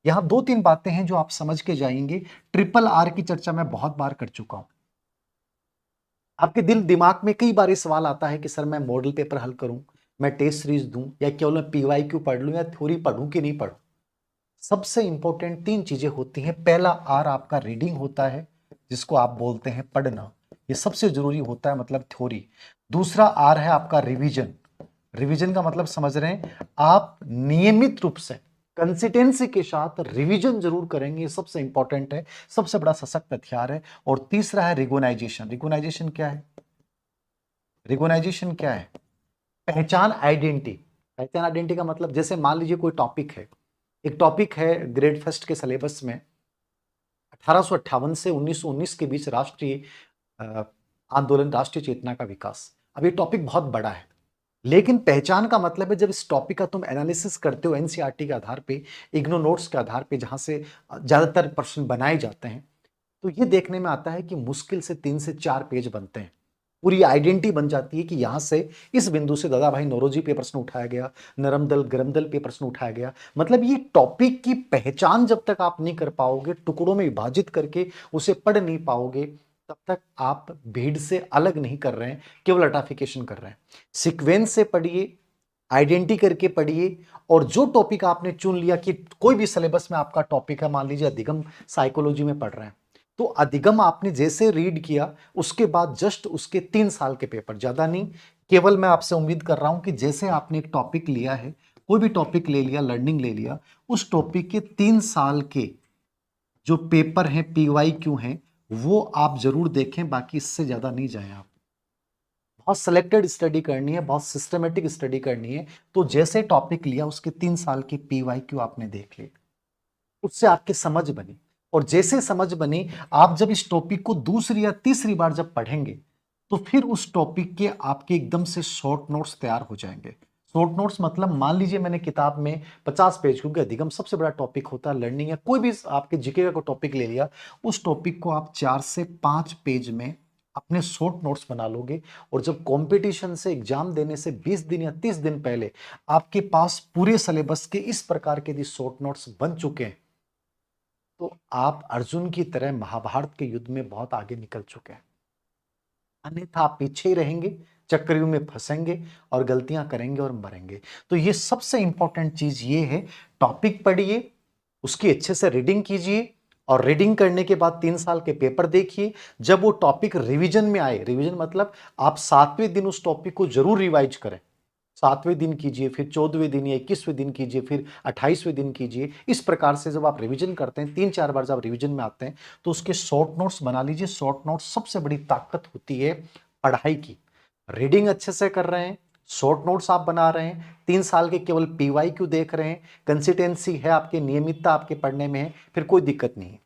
यहां दो तीन बातें हैं जो आप समझ के जाएंगे। ट्रिपल आर की चर्चा मैं बहुत बार कर चुका हूं। आपके दिल दिमाग में कई बार ये सवाल आता है कि सर मैं मॉडल पेपर हल करूं, मैं टेस्ट सीरीज दूं, या केवल मैं पीवाईक्यू पढ़ लूं, या थ्योरी पढ़ूं कि नहीं पढ़ूं। सबसे इंपॉर्टेंट तीन चीजें होती हैं। पहला आर आपका रीडिंग होता है, जिसको आप बोलते हैं पढ़ना, ये सबसे जरूरी होता है, मतलब थ्योरी। दूसरा आर है आपका रिवीजन। रिवीजन का मतलब समझ रहे हैं आप, नियमित रूप से कंसिस्टेंसी के साथ रिवीजन जरूर करेंगे, ये सबसे इंपॉर्टेंट है, सबसे बड़ा सशक्त हथियार है। और तीसरा है रिकॉग्नाइजेशन। रिकॉग्नाइजेशन क्या है? रिकॉग्नाइजेशन क्या है? पहचान, आइडेंटिटी। पहचान आइडेंटिटी का मतलब, जैसे मान लीजिए कोई टॉपिक है, एक टॉपिक है ग्रेड फर्स्ट के सिलेबस में, 1858 से 1919 के बीच राष्ट्रीय आंदोलन, राष्ट्रीय चेतना का विकास। अब ये टॉपिक बहुत बड़ा है, लेकिन पहचान का मतलब है जब इस टॉपिक का तुम एनालिसिस करते हो एनसीईआरटी के आधार पे, इग्नो नोट्स के आधार पे, जहां से ज्यादातर प्रश्न बनाए जाते हैं, तो ये देखने में आता है कि मुश्किल से 3 से 4 पेज बनते हैं। पूरी आइडेंटिटी बन जाती है कि यहां से, इस बिंदु से दादा भाई नौरोजी पे प्रश्न उठाया गया, नरम दल गरम दल पे प्रश्न उठाया गया। मतलब ये टॉपिक की पहचान जब तक आप नहीं कर पाओगे, टुकड़ों में विभाजित करके उसे पढ़ नहीं पाओगे, तब तक आप भीड़ से अलग नहीं कर रहे हैं, केवल अटाफिकेशन कर रहे हैं। सीक्वेंस से पढ़िए, आइडेंटिटी करके पढ़िए, और जो टॉपिक आपने चुन लिया कि कोई भी सिलेबस में आपका टॉपिक है, मान लीजिए अधिगम साइकोलॉजी में पढ़ रहे हैं, तो अधिगम आपने जैसे रीड किया, उसके बाद जस्ट उसके 3 साल के पेपर, ज्यादा नहीं। केवल मैं आपसे उम्मीद कर रहा हूं कि जैसे आपने एक टॉपिक लिया है, कोई भी टॉपिक ले लिया, लर्निंग ले लिया, उस टॉपिक के 3 साल के जो पेपर हैं, पीवाई क्यू हैं, वो आप जरूर देखें। बाकी इससे ज्यादा नहीं जाएं आप। बहुत सिलेक्टेड स्टडी करनी है, बहुत सिस्टमेटिक स्टडी करनी है। तो जैसे टॉपिक लिया, उसके 3 साल की पीवाई क्यू आपने देख ली, उससे आपकी समझ बनी। और जैसे समझ बनी, आप जब इस टॉपिक को दूसरी या तीसरी बार जब पढ़ेंगे, तो फिर उस टॉपिक के आपके एकदम से शॉर्ट नोट्स तैयार हो जाएंगे। शॉर्ट नोट्स मतलब, मान लीजिए मैंने किताब में 50 पेज, क्योंकि अधिगम सबसे बड़ा टॉपिक होता है, लर्निंग या कोई भी आपके जीके का कोई टॉपिक ले लिया, उस टॉपिक को आप 4 से 5 पेज में अपने शॉर्ट नोट्स बना लोगे। और जब कंपटीशन से, एग्जाम देने से 20 दिन या 30 दिन पहले आपके पास पूरे सिलेबस के इस प्रकार के शॉर्ट नोट्स बन चुके हैं, तो आप अर्जुन की तरह महाभारत के युद्ध में बहुत आगे निकल चुके हैं। अन्यथा आप पीछे ही रहेंगे, चक्रव्यूह में फंसेंगे और गलतियां करेंगे और मरेंगे। तो ये सबसे इंपॉर्टेंट चीज ये है, टॉपिक पढ़िए, उसकी अच्छे से रीडिंग कीजिए, और रीडिंग करने के बाद 3 साल के पेपर देखिए। जब वो टॉपिक रिवीजन में आए, रिवीजन मतलब आप 7वें दिन उस टॉपिक को जरूर रिवाइज करें। 7वें दिन कीजिए, फिर 14वें दिन या 21वें दिन कीजिए, फिर 28वें दिन कीजिए। इस प्रकार से जब आप रिवीजन करते हैं, 3-4 बार जब रिवीजन में आते हैं, तो उसके शॉर्ट नोट्स बना लीजिए। शॉर्ट नोट्स सबसे बड़ी ताकत होती है पढ़ाई की। रीडिंग अच्छे से कर रहे हैं, शॉर्ट नोट्स आप बना रहे हैं, 3 साल के केवल पीवाई क्यू देख रहे हैं, कंसिस्टेंसी है आपके, नियमितता आपके पढ़ने में है, फिर कोई दिक्कत नहीं है।